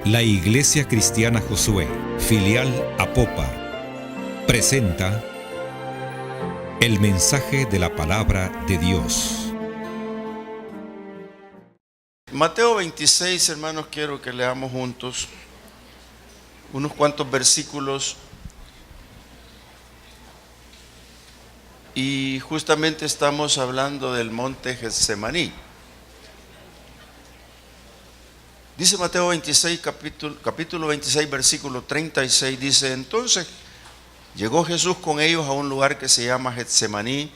La Iglesia Cristiana Josué, filial Apopa, presenta el mensaje de la palabra de Dios. Mateo 26, hermanos, quiero que leamos juntos unos cuantos versículos. Y justamente estamos hablando del monte Getsemaní. Dice Mateo 26, capítulo 26, versículo 36, dice: entonces llegó Jesús con ellos a un lugar que se llama Getsemaní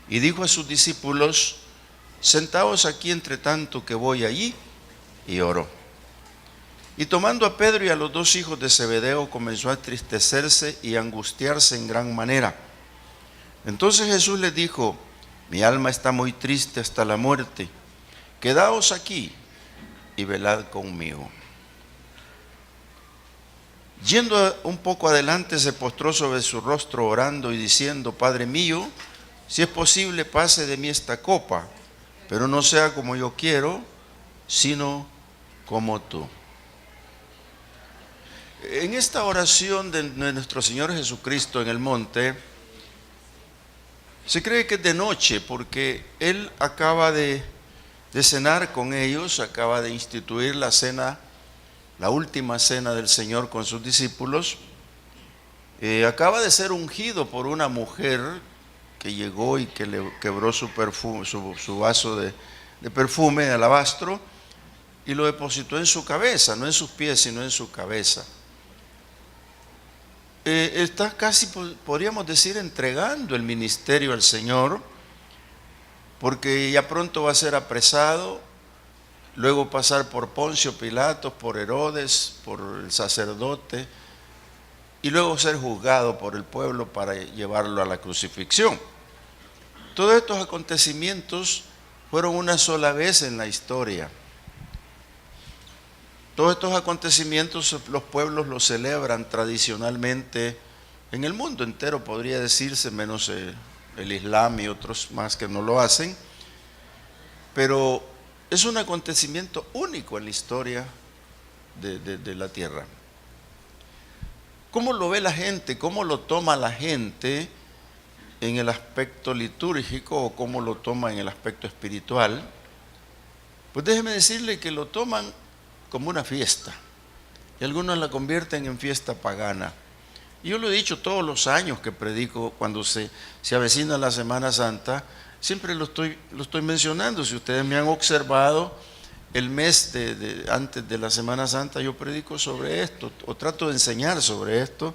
y dijo a sus discípulos: sentaos aquí entre tanto que voy allí y oro. Y tomando a Pedro y a los dos hijos de Zebedeo, comenzó a entristecerse y a angustiarse en gran manera. Entonces Jesús les dijo: mi alma está muy triste hasta la muerte, quedaos aquí y velad conmigo. Yendo un poco adelante, se postró sobre su rostro orando y diciendo: Padre mío, si es posible, pase de mí esta copa, pero no sea como yo quiero, sino como tú. En esta oración de nuestro Señor Jesucristo en el monte, se cree que es de noche porque Él acaba de cenar con ellos, acaba de instituir la cena, la última cena del Señor con sus discípulos. Acaba de ser ungido por una mujer que llegó y que le quebró su perfume, su vaso de perfume de alabastro, y lo depositó en su cabeza, no en sus pies, sino en su cabeza. Está casi, podríamos decir, entregando el ministerio al Señor, porque ya pronto va a ser apresado, luego pasar por Poncio Pilatos, por Herodes, por el sacerdote, y luego ser juzgado por el pueblo para llevarlo a la crucifixión. Todos estos acontecimientos fueron una sola vez en la historia. Todos estos acontecimientos los pueblos los celebran tradicionalmente en el mundo entero, podría decirse, menos el Islam y otros más que no lo hacen, pero es un acontecimiento único en la historia de la tierra. ¿Cómo lo ve la gente? ¿Cómo lo toma la gente en el aspecto litúrgico o cómo lo toma en el aspecto espiritual? Pues déjeme decirle que lo toman como una fiesta, y algunos la convierten en fiesta pagana. Y yo lo he dicho todos los años que predico, cuando se avecina la Semana Santa, siempre lo estoy mencionando. Si ustedes me han observado, el mes antes de la Semana Santa yo predico sobre esto, o trato de enseñar sobre esto,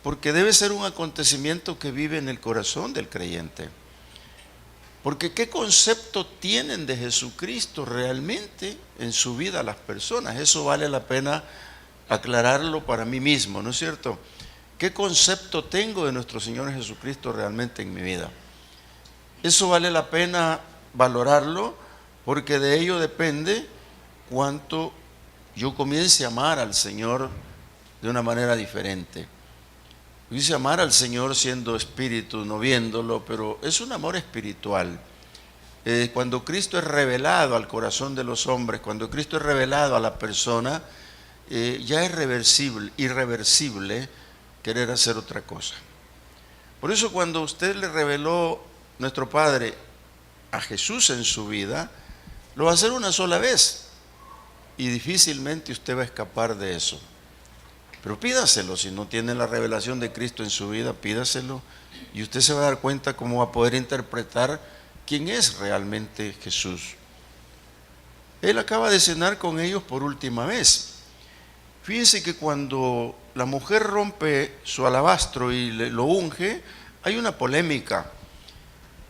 porque debe ser un acontecimiento que vive en el corazón del creyente. Porque ¿qué concepto tienen de Jesucristo realmente en su vida las personas? Eso vale la pena aclararlo para mí mismo, ¿no es cierto? ¿Qué concepto tengo de nuestro Señor Jesucristo realmente en mi vida? Eso vale la pena valorarlo, porque de ello depende cuánto yo comience a amar al Señor de una manera diferente. Dice amar al Señor siendo espíritu, no viéndolo, pero es un amor espiritual. Cuando Cristo es revelado al corazón de los hombres, cuando Cristo es revelado a la persona, ya es irreversible querer hacer otra cosa. Por eso cuando usted le reveló nuestro Padre a Jesús en su vida, lo va a hacer una sola vez y difícilmente usted va a escapar de eso. Pero pídaselo. Si no tiene la revelación de Cristo en su vida, pídaselo, y usted se va a dar cuenta cómo va a poder interpretar quién es realmente Jesús. Él acaba de cenar con ellos por última vez. Fíjense que cuando la mujer rompe su alabastro y lo unge, hay una polémica.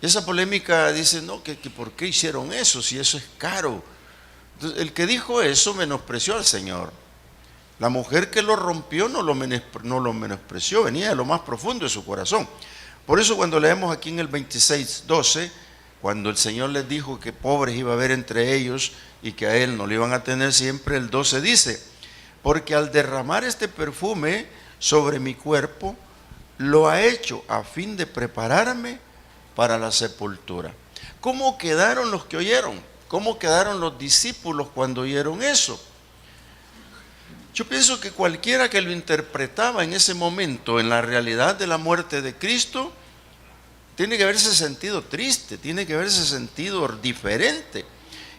Esa polémica dice: no, que ¿por qué hicieron eso si eso es caro? Entonces, el que dijo eso menospreció al Señor. La mujer que lo rompió no lo menospreció, venía de lo más profundo de su corazón. Por eso cuando leemos aquí en el 26:12, cuando el Señor les dijo que pobres iba a haber entre ellos y que a Él no lo iban a tener siempre, el 12 dice: porque al derramar este perfume sobre mi cuerpo, lo ha hecho a fin de prepararme para la sepultura. ¿Cómo quedaron los que oyeron? ¿Cómo quedaron los discípulos cuando oyeron eso? Yo pienso que cualquiera que lo interpretaba en ese momento, en la realidad de la muerte de Cristo, tiene que haberse sentido triste, tiene que haberse sentido diferente.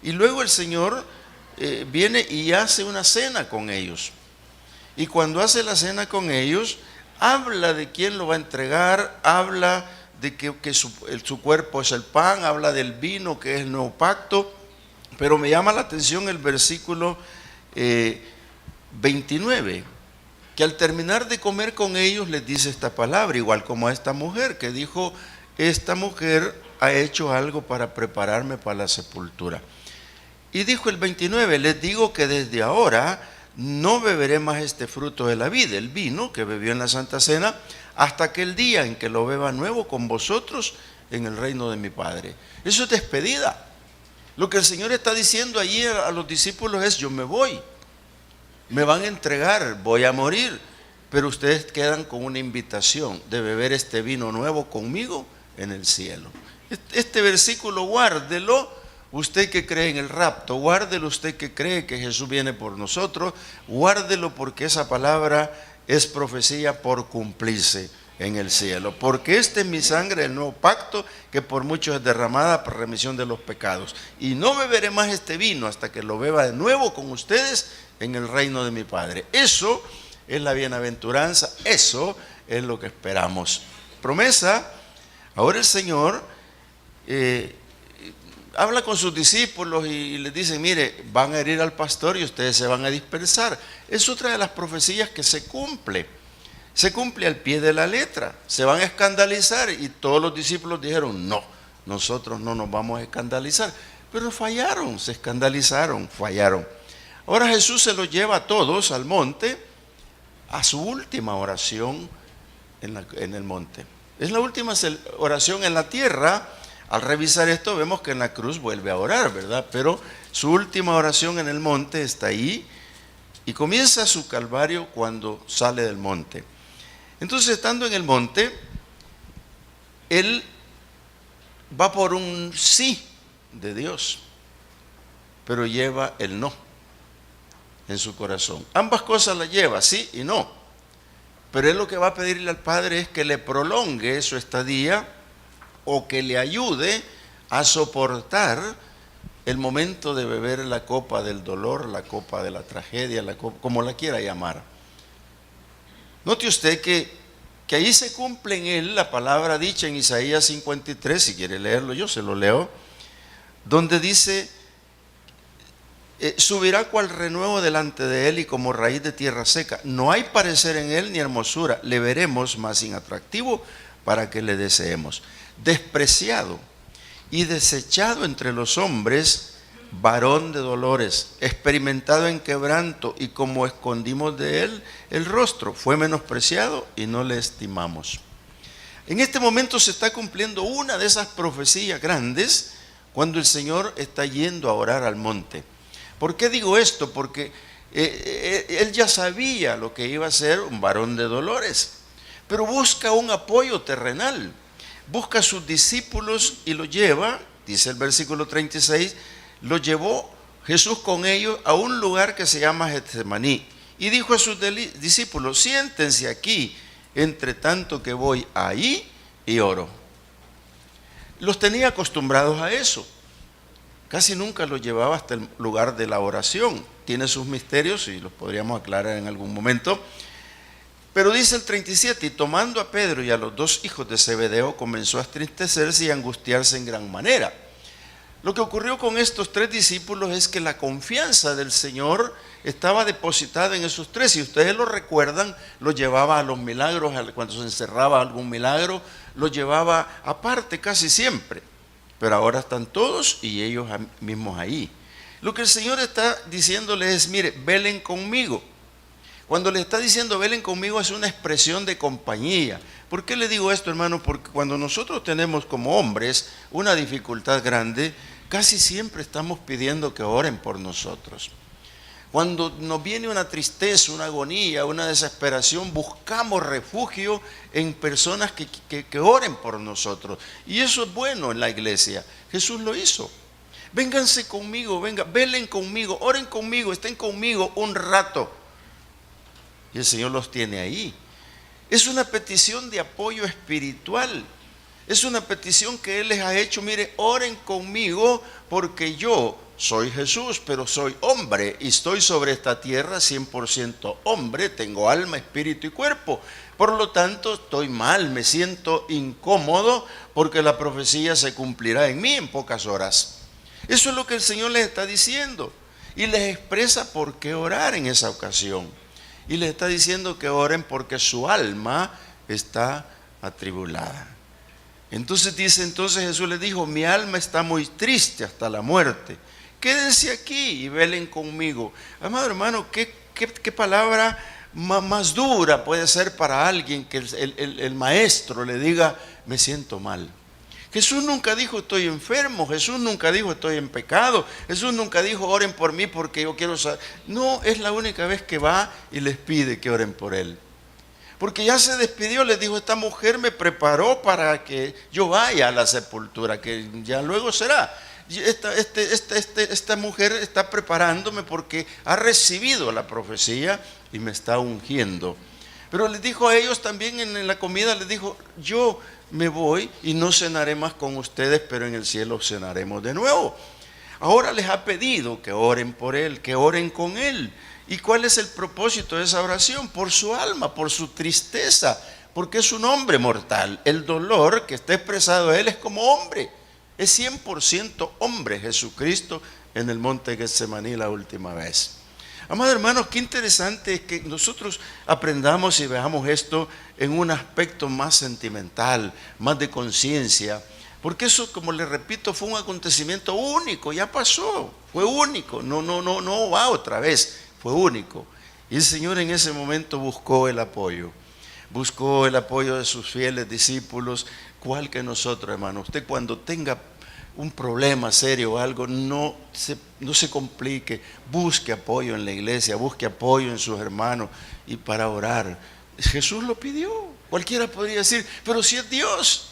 Y luego el Señor viene y hace una cena con ellos. Y cuando hace la cena con ellos, habla de quién lo va a entregar, habla de que su cuerpo es el pan, habla del vino que es el nuevo pacto. Pero me llama la atención el versículo 29, que al terminar de comer con ellos les dice esta palabra, igual como a esta mujer, que dijo: esta mujer ha hecho algo para prepararme para la sepultura. Y dijo el 29, les digo que desde ahora no beberé más este fruto de la vid, el vino que bebió en la Santa Cena, hasta aquel día en que lo beba nuevo con vosotros en el reino de mi Padre. Eso es despedida. Lo que el Señor está diciendo allí a los discípulos es: yo me voy, me van a entregar, voy a morir, pero ustedes quedan con una invitación de beber este vino nuevo conmigo en el cielo. Este versículo guárdelo, usted que cree en el rapto, guárdelo usted que cree que Jesús viene por nosotros, guárdelo porque esa palabra es profecía por cumplirse en el cielo. Porque esta es mi sangre del nuevo pacto, que por muchos es derramada para remisión de los pecados. Y no beberé más este vino hasta que lo beba de nuevo con ustedes en el reino de mi Padre. Eso es la bienaventuranza, eso es lo que esperamos. Promesa. Ahora el Señor habla con sus discípulos y les dice: mire, van a herir al pastor y ustedes se van a dispersar. Es otra de las profecías que se cumple al pie de la letra. Se van a escandalizar, y todos los discípulos dijeron: no, nosotros no nos vamos a escandalizar. Pero fallaron, se escandalizaron, fallaron. Ahora Jesús se los lleva a todos al monte, a su última oración en el monte. Es la última oración en la tierra. Al revisar esto vemos que en la cruz vuelve a orar, ¿verdad? Pero su última oración en el monte está ahí, y comienza su calvario cuando sale del monte. Entonces, estando en el monte, él va por un sí de Dios, pero lleva el no en su corazón. Ambas cosas las lleva, sí y no. Pero él lo que va a pedirle al Padre es que le prolongue su estadía, o que le ayude a soportar el momento de beber la copa del dolor, la copa de la tragedia, la copa, como la quiera llamar. Note usted que ahí se cumple en él la palabra dicha en Isaías 53, si quiere leerlo yo se lo leo, donde dice: subirá cual renuevo delante de él y como raíz de tierra seca. No hay parecer en él ni hermosura, le veremos más inatractivo para que le deseemos. Despreciado y desechado entre los hombres, varón de dolores, experimentado en quebranto, y como escondimos de él el rostro, fue menospreciado y no le estimamos. En este momento se está cumpliendo una de esas profecías grandes cuando el Señor está yendo a orar al monte. ¿Por qué digo esto? Porque él ya sabía lo que iba a ser un varón de dolores, pero busca un apoyo terrenal. Busca a sus discípulos y lo lleva, dice el versículo 36, lo llevó Jesús con ellos a un lugar que se llama Getsemaní, y dijo a sus discípulos: siéntense aquí, entre tanto que voy ahí y oro. Los tenía acostumbrados a eso. Casi nunca los llevaba hasta el lugar de la oración. Tiene sus misterios y los podríamos aclarar en algún momento. Pero dice el 37, y tomando a Pedro y a los dos hijos de Zebedeo, comenzó a entristecerse y a angustiarse en gran manera. Lo que ocurrió con estos tres discípulos es que la confianza del Señor estaba depositada en esos tres. Si ustedes lo recuerdan, los llevaba a los milagros, cuando se encerraba algún milagro, los llevaba aparte casi siempre. Pero ahora están todos y ellos mismos ahí. Lo que el Señor está diciéndoles es: mire, velen conmigo. Cuando le está diciendo velen conmigo, es una expresión de compañía. ¿Por qué le digo esto, hermano? Porque cuando nosotros tenemos como hombres una dificultad grande, casi siempre estamos pidiendo que oren por nosotros. Cuando nos viene una tristeza, una agonía, una desesperación, buscamos refugio en personas que oren por nosotros. Y eso es bueno en la iglesia. Jesús lo hizo. Vénganse conmigo, velen conmigo, oren conmigo, estén conmigo un rato. y el Señor los tiene ahí. Es una petición de apoyo espiritual. Es una petición que Él les ha hecho. Mire, oren conmigo porque yo soy Jesús, pero soy hombre y estoy sobre esta tierra 100% hombre. Tengo alma, espíritu y cuerpo. Por lo tanto, estoy mal, me siento incómodo porque la profecía se cumplirá en mí en pocas horas. Eso es lo que el Señor les está diciendo. Y les expresa por qué orar en esa ocasión. Y les está diciendo que oren porque su alma está atribulada. Entonces Jesús les dijo, mi alma está muy triste hasta la muerte. Quédense aquí y velen conmigo. Amado hermano, ¿qué palabra más dura puede ser para alguien que el maestro le diga, me siento mal? Jesús nunca dijo estoy enfermo, Jesús nunca dijo estoy en pecado, Jesús nunca dijo oren por mí porque yo quiero saber. No, es la única vez que va y les pide que oren por él. Porque ya se despidió, les dijo, esta mujer me preparó para que yo vaya a la sepultura, que ya luego será. Esta mujer está preparándome porque ha recibido la profecía y me está ungiendo. Pero les dijo a ellos también en la comida, les dijo, yo me voy y no cenaré más con ustedes, pero en el cielo cenaremos de nuevo. Ahora les ha pedido que oren por él, que oren con él. ¿Y cuál es el propósito de esa oración? Por su alma, por su tristeza, porque es un hombre mortal. El dolor que está expresado a él es como hombre. Es 100% hombre Jesucristo en el monte Getsemaní la última vez. Amados hermanos, qué interesante es que nosotros aprendamos y veamos esto en un aspecto más sentimental, más de conciencia, porque eso, como les repito, fue un acontecimiento único, ya pasó, fue único, no va otra vez, fue único. Y el Señor en ese momento buscó el apoyo de sus fieles discípulos, cual que nosotros, hermano. Usted cuando tenga un problema serio o algo, no se complique, busque apoyo en la iglesia, busque apoyo en sus hermanos y para orar. Jesús lo pidió. Cualquiera podría decir, pero si es Dios,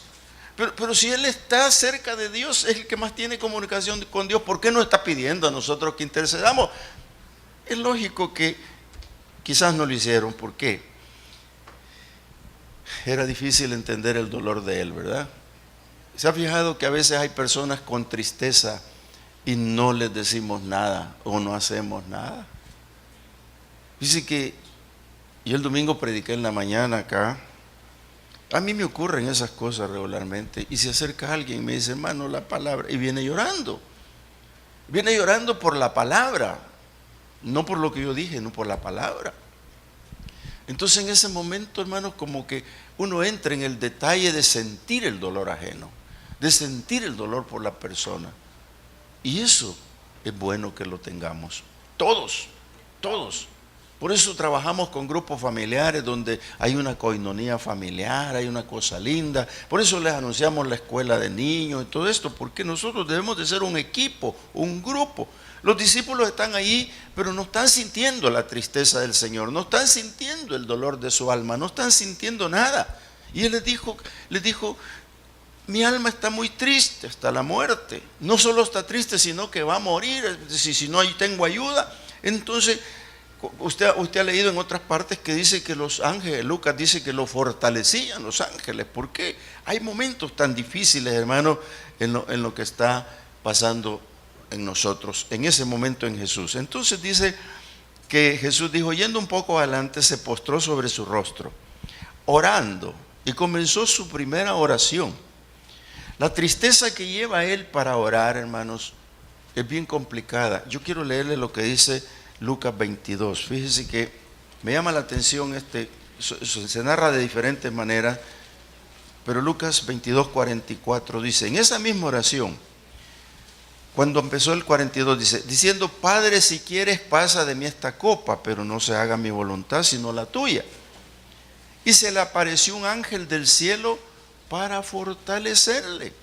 pero si Él está cerca de Dios, es el que más tiene comunicación con Dios, ¿por qué no está pidiendo a nosotros que intercedamos? Es lógico que quizás no lo hicieron. ¿Por qué? Era difícil entender el dolor de Él, ¿verdad? ¿Se ha fijado que a veces hay personas con tristeza y no les decimos nada o no hacemos nada? Dice que yo el domingo prediqué en la mañana acá. A mí me ocurren esas cosas regularmente y se acerca alguien y me dice, hermano, la palabra, y viene llorando por la palabra, no por lo que yo dije, no por la palabra. Entonces en ese momento, hermano, como que uno entra en el detalle de sentir el dolor ajeno, de sentir el dolor por la persona. Y eso es bueno que lo tengamos, todos. Por eso trabajamos con grupos familiares donde hay una coinonía familiar, hay una cosa linda. Por eso les anunciamos la escuela de niños y todo esto, porque nosotros debemos de ser un equipo, un grupo. Los discípulos están ahí, pero no están sintiendo la tristeza del Señor, no están sintiendo el dolor de su alma, no están sintiendo nada. Y Él les dijo, mi alma está muy triste hasta la muerte. No solo está triste, sino que va a morir si no tengo ayuda. Entonces, usted ha leído en otras partes que dice que los ángeles, Lucas dice que lo fortalecían los ángeles. ¿Por qué? Hay momentos tan difíciles, hermano, en lo que está pasando en nosotros, en ese momento en Jesús. Entonces dice que Jesús dijo, yendo un poco adelante, se postró sobre su rostro, orando, y comenzó su primera oración. La tristeza que lleva él para orar, hermanos, es bien complicada. Yo quiero leerle lo que dice Lucas 22. Fíjese que me llama la atención, se narra de diferentes maneras, pero Lucas 22, 44 dice, en esa misma oración, cuando empezó el 42, dice, diciendo, Padre, si quieres pasa de mí esta copa, pero no se haga mi voluntad sino la tuya. Y se le apareció un ángel del cielo para fortalecerle.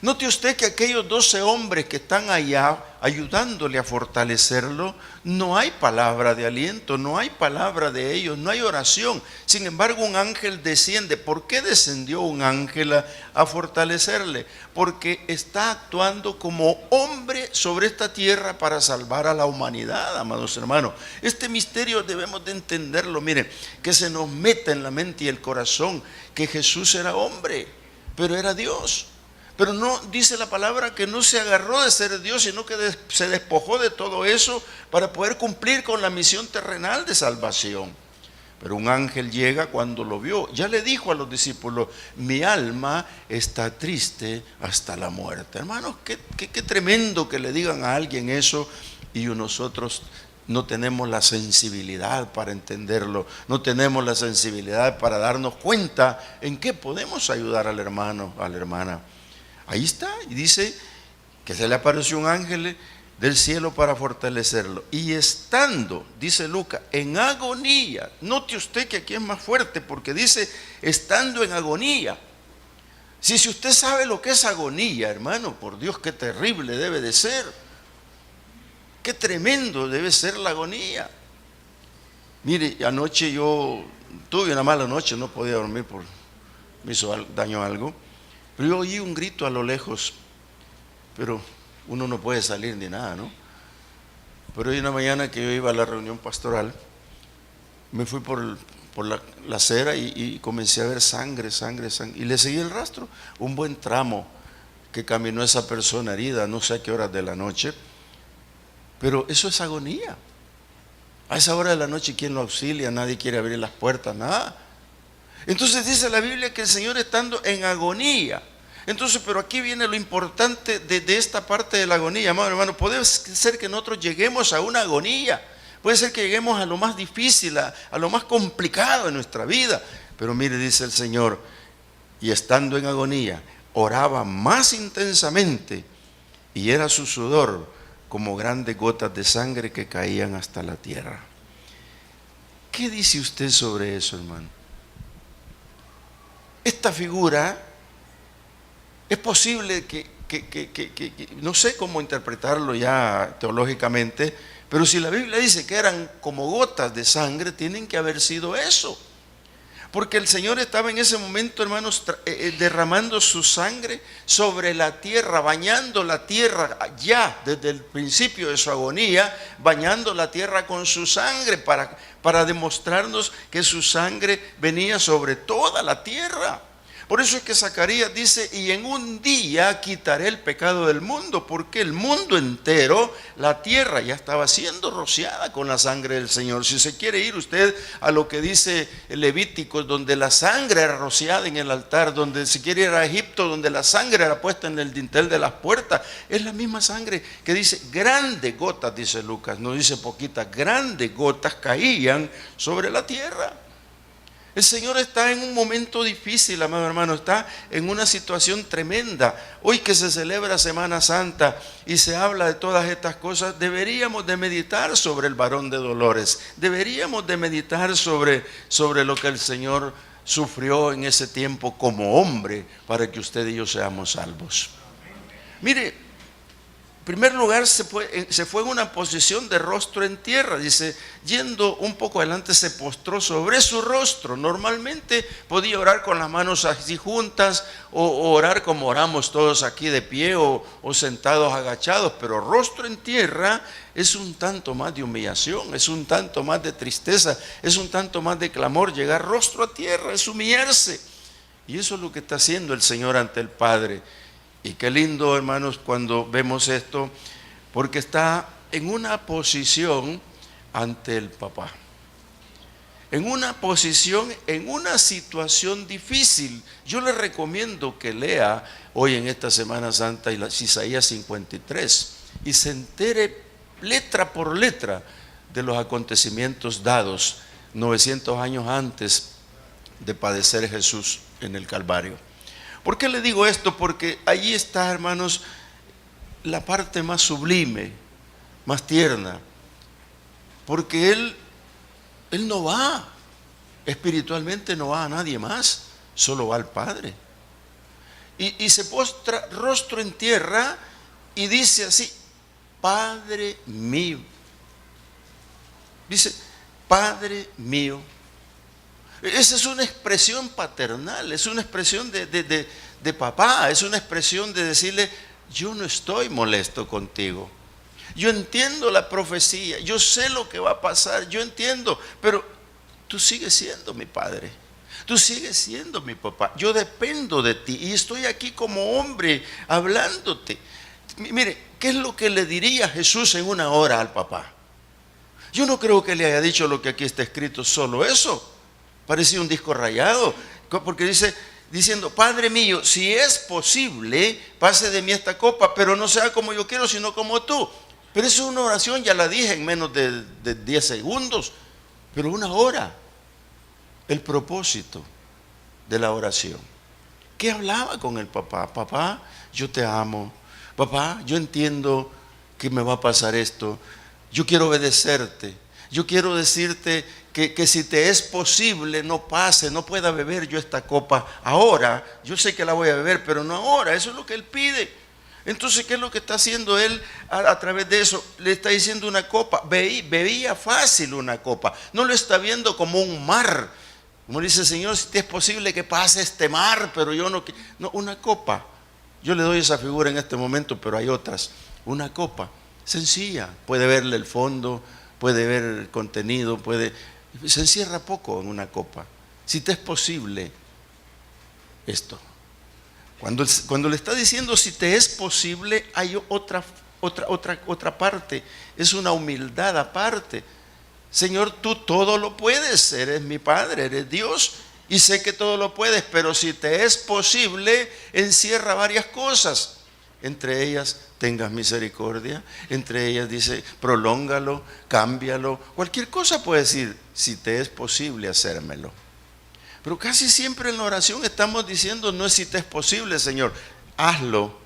Note usted que aquellos 12 hombres que están allá ayudándole a fortalecerlo, no hay palabra de aliento, no hay palabra de ellos, no hay oración. Sin embargo, un ángel desciende. ¿Por qué descendió un ángel a fortalecerle? Porque está actuando como hombre sobre esta tierra para salvar a la humanidad, amados hermanos. Este misterio debemos de entenderlo. Miren, que se nos meta en la mente y el corazón que Jesús era hombre, pero era Dios. Pero no dice la palabra que no se agarró de ser Dios, sino que se despojó de todo eso para poder cumplir con la misión terrenal de salvación. Pero un ángel llega cuando lo vio. Ya le dijo a los discípulos: mi alma está triste hasta la muerte. Hermanos, qué tremendo que le digan a alguien eso y nosotros no tenemos la sensibilidad para entenderlo, no tenemos la sensibilidad para darnos cuenta en qué podemos ayudar al hermano, a la hermana. Ahí está, y dice que se le apareció un ángel del cielo para fortalecerlo. Y estando, dice Lucas, en agonía. Note usted que aquí es más fuerte porque dice estando en agonía. Si usted sabe lo que es agonía, hermano, por Dios, qué terrible debe de ser. Qué tremendo debe ser la agonía. Mire, anoche yo tuve una mala noche, no podía dormir, me hizo daño algo. Pero yo oí un grito a lo lejos, pero uno no puede salir ni nada, ¿no? Pero hoy una mañana que yo iba a la reunión pastoral, me fui por la acera y comencé a ver sangre, y le seguí el rastro, un buen tramo que caminó esa persona herida, no sé a qué horas de la noche, pero eso es agonía. A esa hora de la noche, ¿quién lo auxilia? Nadie quiere abrir las puertas, nada. Entonces dice la Biblia que el Señor estando en agonía. Entonces, pero aquí viene lo importante de esta parte de la agonía, amado hermano. Puede ser que nosotros lleguemos a una agonía, puede ser que lleguemos a lo más difícil, a lo más complicado de nuestra vida. Pero mire, dice el Señor, y estando en agonía, oraba más intensamente, y era su sudor como grandes gotas de sangre que caían hasta la tierra. ¿Qué dice usted sobre eso, hermano? Esta figura es posible que no sé cómo interpretarlo ya teológicamente, pero si la Biblia dice que eran como gotas de sangre, tienen que haber sido eso. Porque el Señor estaba en ese momento, hermanos, derramando su sangre sobre la tierra, bañando la tierra ya desde el principio de su agonía, bañando la tierra con su sangre para demostrarnos que su sangre venía sobre toda la tierra. Por eso es que Zacarías dice: y en un día quitaré el pecado del mundo, porque el mundo entero, la tierra ya estaba siendo rociada con la sangre del Señor. Si se quiere ir usted a lo que dice Levítico, donde la sangre era rociada en el altar, donde se quiere ir a Egipto, donde la sangre era puesta en el dintel de las puertas, es la misma sangre que dice grandes gotas, dice Lucas, no dice poquitas, grandes gotas caían sobre la tierra. El Señor está en un momento difícil, amado hermano, está en una situación tremenda. Hoy que se celebra Semana Santa y se habla de todas estas cosas, deberíamos de meditar sobre el varón de dolores, deberíamos de meditar sobre lo que el Señor sufrió en ese tiempo como hombre para que usted y yo seamos salvos. Mire, en primer lugar se fue en una posición de rostro en tierra. Dice, yendo un poco adelante se postró sobre su rostro. Normalmente podía orar con las manos así juntas o orar como oramos todos aquí de pie o sentados agachados, pero rostro en tierra es un tanto más de humillación, es un tanto más de tristeza, es un tanto más de clamor. Llegar rostro a tierra es humillarse, y eso es lo que está haciendo el Señor ante el Padre. Y qué lindo, hermanos, cuando vemos esto, porque está en una posición ante el papá, en una posición, en una situación difícil. Yo le recomiendo que lea hoy en esta Semana Santa Isaías 53 y se entere letra por letra de los acontecimientos dados 900 años antes de padecer Jesús en el Calvario. ¿Por qué le digo esto? Porque allí está, hermanos, la parte más sublime, más tierna. Porque Él no va, espiritualmente no va a nadie más, solo va al Padre. y se postra rostro en tierra y dice así: Padre mío. Dice: Padre mío. Esa es una expresión paternal, es una expresión de papá, es una expresión de decirle: yo no estoy molesto contigo. Yo entiendo la profecía, yo sé lo que va a pasar, yo entiendo, pero tú sigues siendo mi padre, tú sigues siendo mi papá, yo dependo de ti y estoy aquí como hombre hablándote. Mire, ¿qué es lo que le diría Jesús en una hora al papá? Yo no creo que le haya dicho lo que aquí está escrito, solo eso. Parecía un disco rayado, porque diciendo: Padre mío, si es posible, pase de mí esta copa, pero no sea como yo quiero, sino como tú. Pero eso es una oración, ya la dije, en menos de 10 segundos, pero una hora. El propósito de la oración. ¿Qué hablaba con el papá? Papá, yo te amo. Papá, yo entiendo que me va a pasar esto. Yo quiero obedecerte. Yo quiero decirte que si te es posible, no pase, no pueda beber yo esta copa ahora. Yo sé que la voy a beber, pero no ahora. Eso es lo que él pide. Entonces, ¿qué es lo que está haciendo él a través de eso? Le está diciendo una copa. Bebía fácil una copa. No lo está viendo como un mar. Como dice: Señor, si te es posible que pase este mar, pero yo no... No, una copa. Yo le doy esa figura en este momento, pero hay otras. Una copa sencilla. Puede verle el fondo, puede ver el contenido, se encierra poco en una copa. Si te es posible esto. Cuando le está diciendo si te es posible, hay otra parte. Es una humildad aparte. Señor, tú todo lo puedes, eres mi Padre, eres Dios y sé que todo lo puedes, pero si te es posible, encierra varias cosas. Entre ellas, tengas misericordia. Entre ellas dice: prolóngalo, cámbialo. Cualquier cosa puede decir: si te es posible hacérmelo. Pero casi siempre en la oración estamos diciendo: no es si te es posible, Señor, hazlo.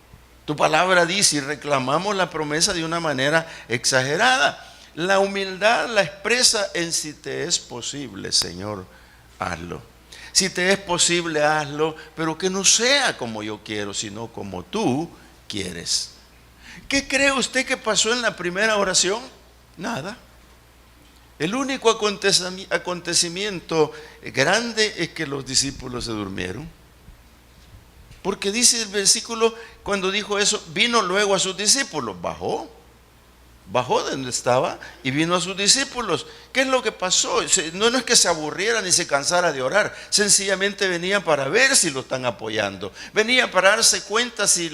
Tu palabra dice, y reclamamos la promesa de una manera exagerada. La humildad la expresa en: si te es posible, Señor, hazlo. Si te es posible, hazlo, pero que no sea como yo quiero, sino como tú quieres. ¿Qué cree usted que pasó en la primera oración? Nada. El único acontecimiento grande es que los discípulos se durmieron. Porque dice el versículo, cuando dijo eso, vino luego a sus discípulos. Bajó de donde estaba y vino a sus discípulos. ¿Qué es lo que pasó? No es que se aburriera ni se cansara de orar. Sencillamente venía para ver si lo están apoyando. Venía para darse cuenta si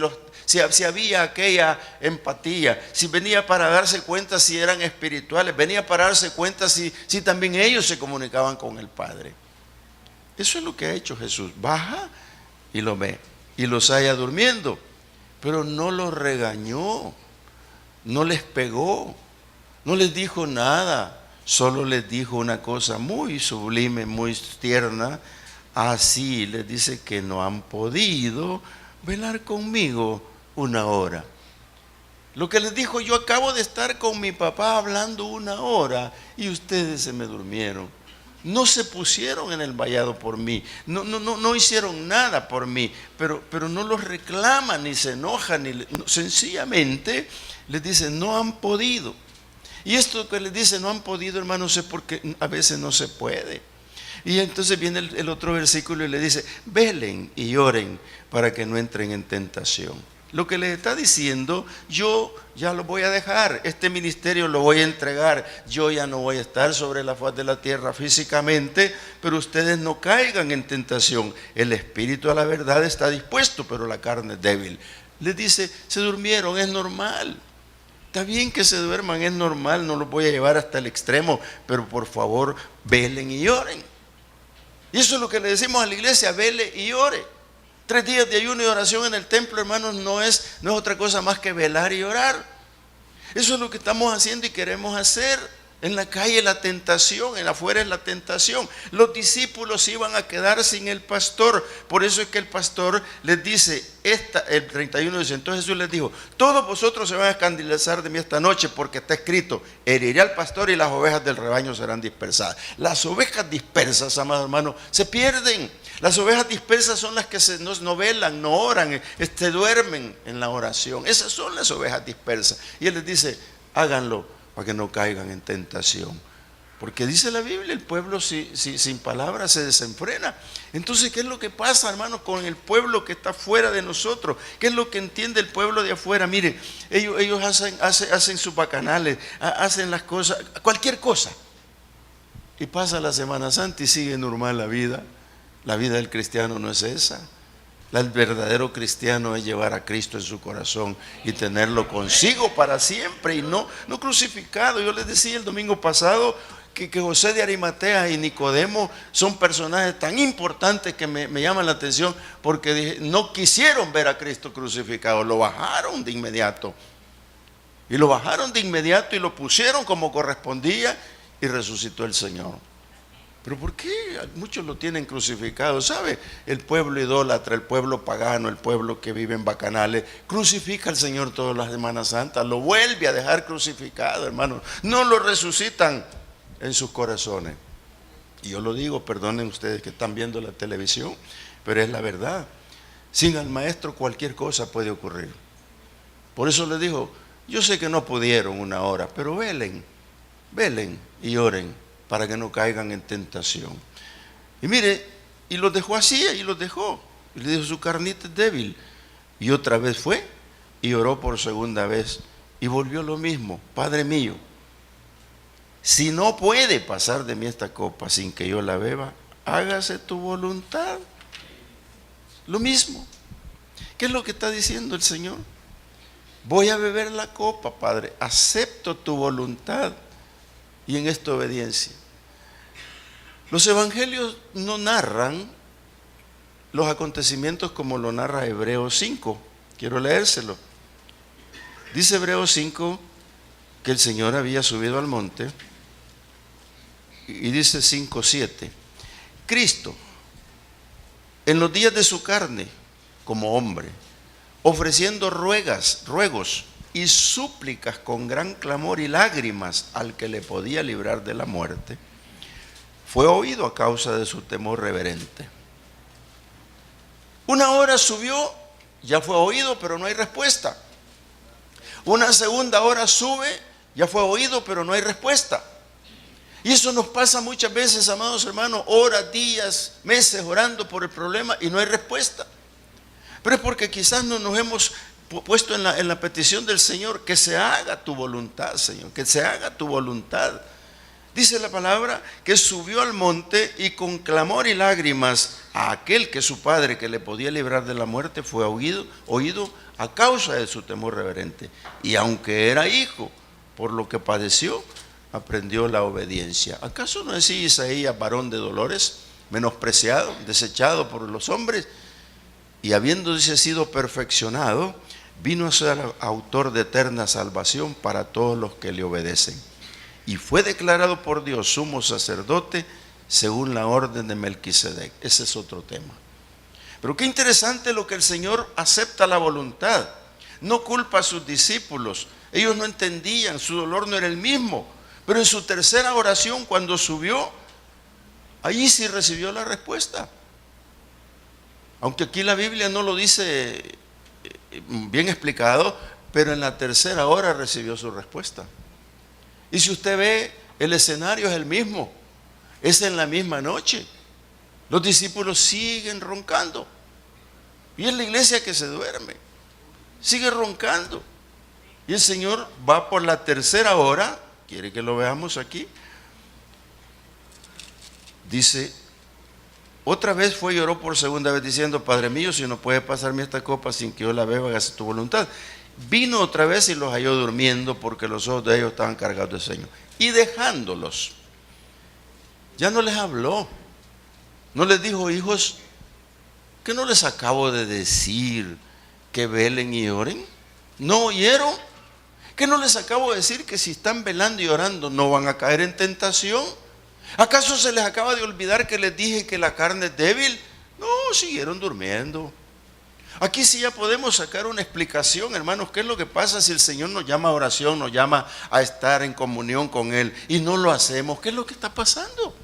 había aquella empatía. Si venía para darse cuenta si eran espirituales. Venía para darse cuenta si también ellos se comunicaban con el Padre. Eso es lo que ha hecho Jesús. Baja y lo ve. Y los halla durmiendo. Pero no los regañó. No les pegó, no les dijo nada, solo les dijo una cosa muy sublime, muy tierna. Así les dice que no han podido velar conmigo una hora. Lo que les dijo: yo acabo de estar con mi papá hablando una hora y ustedes se me durmieron. No se pusieron en el vallado por mí, no hicieron nada por mí, pero no los reclaman ni se enojan, sencillamente les dice: no han podido. Y esto que les dice: no han podido, hermanos, es porque a veces no se puede. Y entonces viene el otro versículo y le dice: velen y oren para que no entren en tentación. Lo que les está diciendo: yo ya lo voy a dejar, este ministerio lo voy a entregar, yo ya no voy a estar sobre la faz de la tierra físicamente, pero ustedes no caigan en tentación. El espíritu a la verdad está dispuesto, pero la carne es débil. Les dice: se durmieron, es normal. Está bien que se duerman, es normal, no los voy a llevar hasta el extremo, pero por favor, velen y oren. Y eso es lo que le decimos a la iglesia: vele y ore. 3 días de ayuno y oración en el templo, hermanos, no es otra cosa más que velar y orar. Eso es lo que estamos haciendo y queremos hacer. En la calle la tentación, en afuera es la tentación. Los discípulos iban a quedar sin el pastor. Por eso es que el pastor les dice, el 31 dice, entonces Jesús les dijo, todos vosotros se van a escandalizar de mí esta noche, porque está escrito, heriré al pastor y las ovejas del rebaño serán dispersadas. Las ovejas dispersas, amados hermanos, se pierden. Las ovejas dispersas son las que no velan, no oran, duermen en la oración. Esas son las ovejas dispersas. Y él les dice, háganlo para que no caigan en tentación. Porque dice la Biblia, el pueblo sin palabras se desenfrena. Entonces, ¿qué es lo que pasa, hermanos, con el pueblo que está fuera de nosotros? ¿Qué es lo que entiende el pueblo de afuera? Mire, ellos hacen sus bacanales, hacen las cosas, cualquier cosa. Y pasa la Semana Santa y sigue normal la vida. La vida del cristiano no es esa. El verdadero cristiano es llevar a Cristo en su corazón y tenerlo consigo para siempre y no crucificado. Yo les decía el domingo pasado que José de Arimatea y Nicodemo son personajes tan importantes que me llaman la atención, porque no quisieron ver a Cristo crucificado, lo bajaron de inmediato. Y lo bajaron de inmediato y lo pusieron como correspondía y resucitó el Señor. ¿Pero por qué muchos lo tienen crucificado? ¿Sabe? El pueblo idólatra, el pueblo pagano, el pueblo que vive en bacanales, crucifica al Señor todas las Semanas Santas, lo vuelve a dejar crucificado, hermano. No lo resucitan en sus corazones. Y yo lo digo, perdonen ustedes que están viendo la televisión, pero es la verdad. Sin el maestro cualquier cosa puede ocurrir. Por eso les digo, yo sé que no pudieron una hora, pero velen y oren, para que no caigan en tentación. Y mire, y los dejó así, y los dejó. Y le dijo, su carnita es débil. Y otra vez fue, y oró por segunda vez, y volvió lo mismo. Padre mío, si no puede pasar de mí esta copa sin que yo la beba, hágase tu voluntad. Lo mismo. ¿Qué es lo que está diciendo el Señor? Voy a beber la copa, Padre, acepto tu voluntad y en esta obediencia. Los evangelios no narran los acontecimientos como lo narra Hebreos 5. Quiero leérselo. Dice Hebreos 5 que el Señor había subido al monte, y dice 5:7. Cristo, en los días de su carne, como hombre, ofreciendo ruegos y súplicas con gran clamor y lágrimas al que le podía librar de la muerte, fue oído a causa de su temor reverente. Una hora subió, ya fue oído, pero no hay respuesta. Una segunda hora sube, ya fue oído, pero no hay respuesta. Y eso nos pasa muchas veces, amados hermanos, horas, días, meses orando por el problema y no hay respuesta. Pero es porque quizás no nos hemos puesto en la petición del Señor, que se haga tu voluntad, Señor, que se haga tu voluntad. Dice la palabra que subió al monte y con clamor y lágrimas a aquel que su padre, que le podía librar de la muerte, fue oído a causa de su temor reverente. Y aunque era hijo, por lo que padeció, aprendió la obediencia. ¿Acaso no decía Isaías, varón de dolores, menospreciado, desechado por los hombres? Y habiendo sido perfeccionado, vino a ser autor de eterna salvación para todos los que le obedecen. Y fue declarado por Dios sumo sacerdote según la orden de Melquisedec. Ese es otro tema. Pero qué interesante lo que el Señor acepta la voluntad. No culpa a sus discípulos. Ellos no entendían, su dolor no era el mismo. Pero en su tercera oración, cuando subió, ahí sí recibió la respuesta. Aunque aquí la Biblia no lo dice bien explicado, pero en la tercera hora recibió su respuesta. Y si usted ve, el escenario es el mismo, es en la misma noche. Los discípulos siguen roncando. Y es la iglesia que se duerme, sigue roncando. Y el Señor va por la tercera hora, quiere que lo veamos aquí. Dice, otra vez fue y oró por segunda vez diciendo, Padre mío, si no puede pasarme esta copa sin que yo la beba, hágase tu voluntad. Vino otra vez y los halló durmiendo, porque los ojos de ellos estaban cargados de sueño. Y dejándolos, ya no les habló, no les dijo, hijos, ¿que no les acabo de decir que velen y oren? ¿No oyeron? ¿Qué no les acabo de decir que si están velando y orando no van a caer en tentación? ¿Acaso se les acaba de olvidar que les dije que la carne es débil? No, siguieron durmiendo. Aquí sí ya podemos sacar una explicación, hermanos. ¿Qué es lo que pasa si el Señor nos llama a oración, nos llama a estar en comunión con Él y no lo hacemos? ¿Qué es lo que está pasando?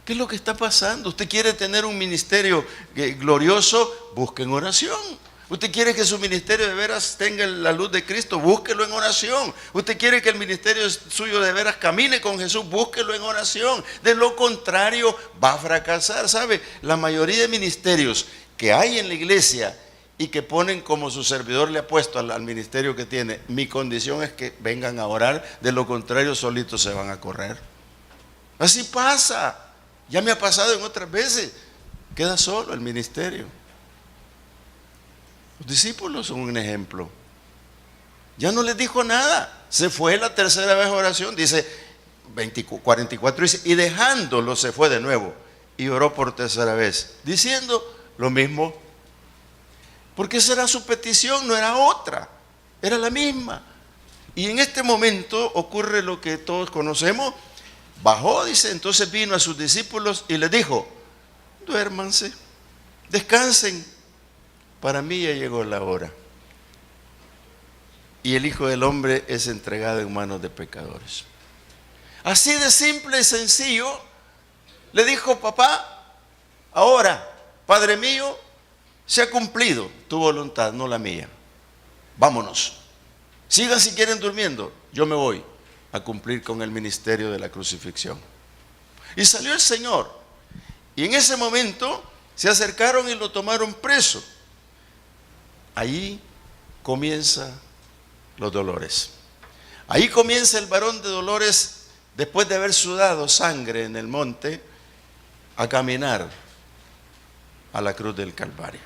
¿Qué es lo que está pasando? Usted quiere tener un ministerio glorioso, busque en oración. Usted quiere que su ministerio de veras tenga la luz de Cristo, búsquelo en oración. Usted quiere que el ministerio suyo de veras camine con Jesús, búsquelo en oración. De lo contrario, va a fracasar. ¿Sabe? La mayoría de ministerios que hay en la iglesia y que ponen como su servidor le ha puesto al ministerio que tiene, mi condición es que vengan a orar, de lo contrario solitos se van a correr. Así pasa, ya me ha pasado en otras veces, queda solo el ministerio. Los discípulos son un ejemplo. Ya no les dijo nada, se fue la tercera vez a oración, dice 44, dice, y dejándolo se fue de nuevo y oró por tercera vez, diciendo lo mismo, porque esa era su petición, no era otra, era la misma. Y en este momento ocurre lo que todos conocemos. Bajó, dice, entonces vino a sus discípulos y les dijo: duérmanse, descansen, para mí ya llegó la hora. Y el Hijo del Hombre es entregado en manos de pecadores. Así de simple y sencillo, le dijo: papá, ahora, Padre mío, se ha cumplido tu voluntad, no la mía. Vámonos. Sigan si quieren durmiendo, yo me voy a cumplir con el ministerio de la crucifixión. Y salió el Señor. Y en ese momento se acercaron y lo tomaron preso. Ahí comienzan los dolores. Ahí comienza el varón de dolores, después de haber sudado sangre en el monte, a caminar a la cruz del Calvario.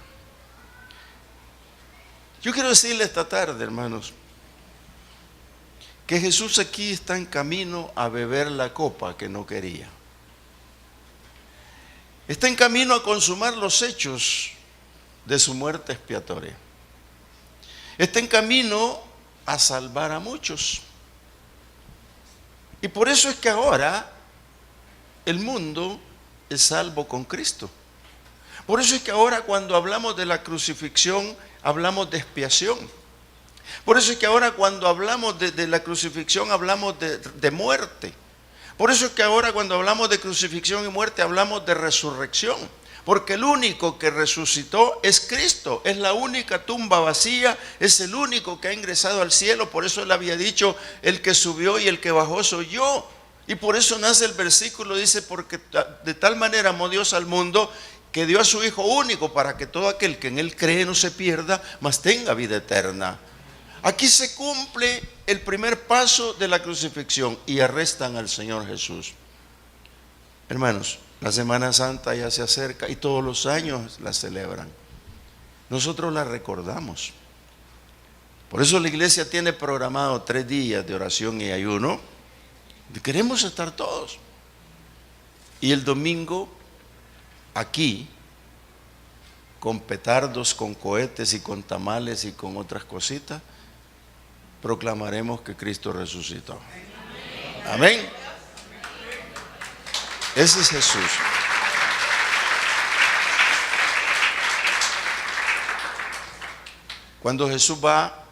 Yo quiero decirle esta tarde, hermanos, que Jesús aquí está en camino a beber la copa que no quería. Está en camino a consumar los hechos de su muerte expiatoria. Está en camino a salvar a muchos. Y por eso es que ahora el mundo es salvo con Cristo. Por eso es que ahora cuando hablamos de la crucifixión, hablamos de expiación. Por eso es que ahora cuando hablamos de la crucifixión, hablamos de muerte. Por eso es que ahora cuando hablamos de crucifixión y muerte, hablamos de resurrección. Porque el único que resucitó es Cristo, es la única tumba vacía, es el único que ha ingresado al cielo. Por eso él había dicho: el que subió y el que bajó soy yo. Y por eso nace el versículo, dice: porque de tal manera amó Dios al mundo, que dio a su Hijo único, para que todo aquel que en él cree no se pierda, mas tenga vida eterna. Aquí se cumple el primer paso de la crucifixión y arrestan al Señor Jesús. Hermanos, la Semana Santa ya se acerca y todos los años la celebran. Nosotros la recordamos. Por eso la iglesia tiene programado 3 días de oración y ayuno. Queremos estar todos. Y el domingo, aquí, con petardos, con cohetes y con tamales y con otras cositas, proclamaremos que Cristo resucitó. Amén. Ese es Jesús. Cuando Jesús va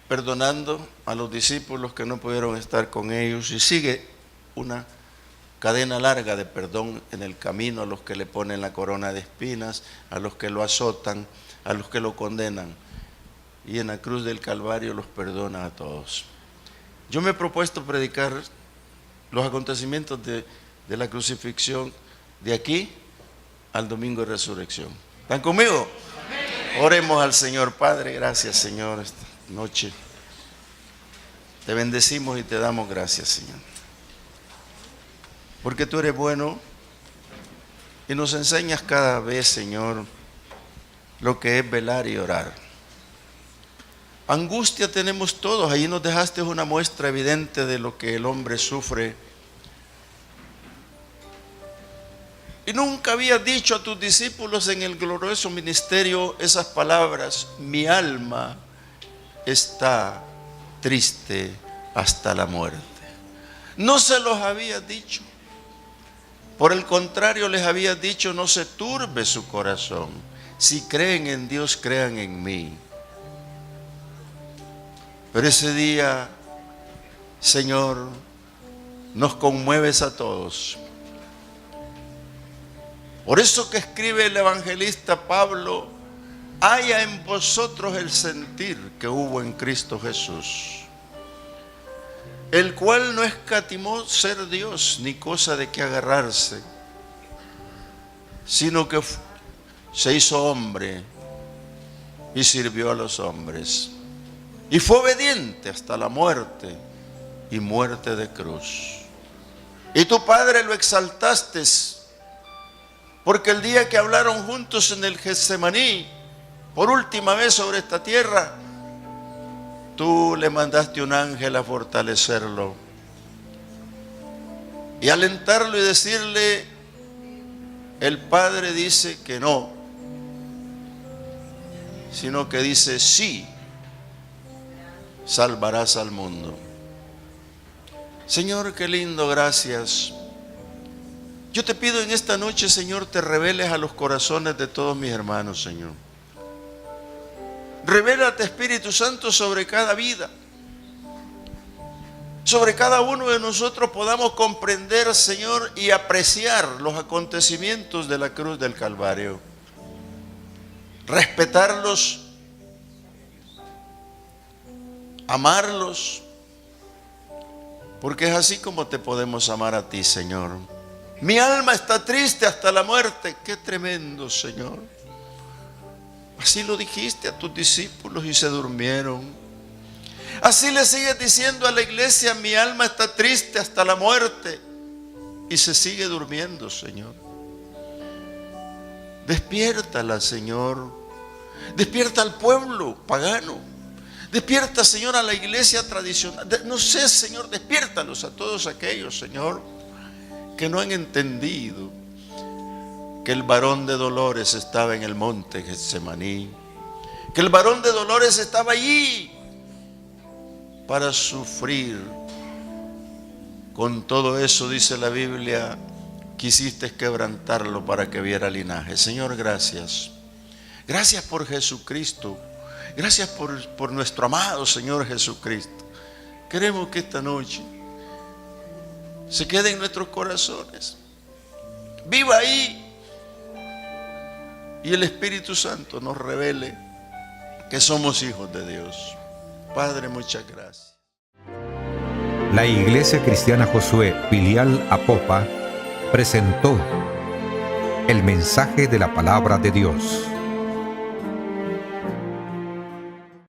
perdonando a los discípulos que no pudieron estar con ellos, y sigue una cadena larga de perdón en el camino, a los que le ponen la corona de espinas, a los que lo azotan, a los que lo condenan, y en la cruz del Calvario los perdona a todos. Yo me he propuesto predicar los acontecimientos de la crucifixión de aquí al domingo de resurrección. ¿Están conmigo? Oremos al Señor. Padre, gracias, Señor, esta noche. Te bendecimos y te damos gracias, Señor, porque tú eres bueno y nos enseñas cada vez, Señor, lo que es velar y orar. Angustia tenemos todos. Ahí nos dejaste una muestra evidente de lo que el hombre sufre. Y nunca habías dicho a tus discípulos en el glorioso ministerio esas palabras: mi alma está triste hasta la muerte. No se los había dicho. Por el contrario, les había dicho: no se turbe su corazón. Si creen en Dios, crean en mí. Pero ese día, Señor, nos conmueves a todos. Por eso que escribe el evangelista Pablo: haya en vosotros el sentir que hubo en Cristo Jesús, el cual no escatimó ser Dios ni cosa de que agarrarse, sino que se hizo hombre y sirvió a los hombres, y fue obediente hasta la muerte, y muerte de cruz. Y tu Padre lo exaltaste, porque el día que hablaron juntos en el Getsemaní, por última vez sobre esta tierra, tú le mandaste un ángel a fortalecerlo y alentarlo y decirle: el Padre dice que no, sino que dice sí, salvarás al mundo. Señor, qué lindo, gracias. Yo te pido en esta noche, Señor, te reveles a los corazones de todos mis hermanos, Señor. Revélate, Espíritu Santo, sobre cada vida. Sobre cada uno de nosotros podamos comprender, Señor, y apreciar los acontecimientos de la cruz del Calvario. Respetarlos, amarlos, porque es así como te podemos amar a ti, Señor. Mi alma está triste hasta la muerte. Qué tremendo, Señor. Así lo dijiste a tus discípulos y se durmieron. Así le sigues diciendo a la iglesia: mi alma está triste hasta la muerte, y se sigue durmiendo, Señor. Despiértala, Señor. Despierta al pueblo pagano. Despierta, Señor, a la iglesia tradicional. No sé, Señor, despiértalos a todos aquellos, Señor, que no han entendido que el varón de dolores estaba en el monte Getsemaní, que el varón de dolores estaba allí para sufrir. Con todo eso, dice la Biblia, quisiste quebrantarlo para que viera linaje. Señor, gracias. Gracias por Jesucristo. Gracias por nuestro amado Señor Jesucristo. Queremos que esta noche se quede en nuestros corazones. Viva ahí. Y el Espíritu Santo nos revele que somos hijos de Dios. Padre, muchas gracias. La Iglesia Cristiana Josué, filial Apopa, presentó el mensaje de la palabra de Dios.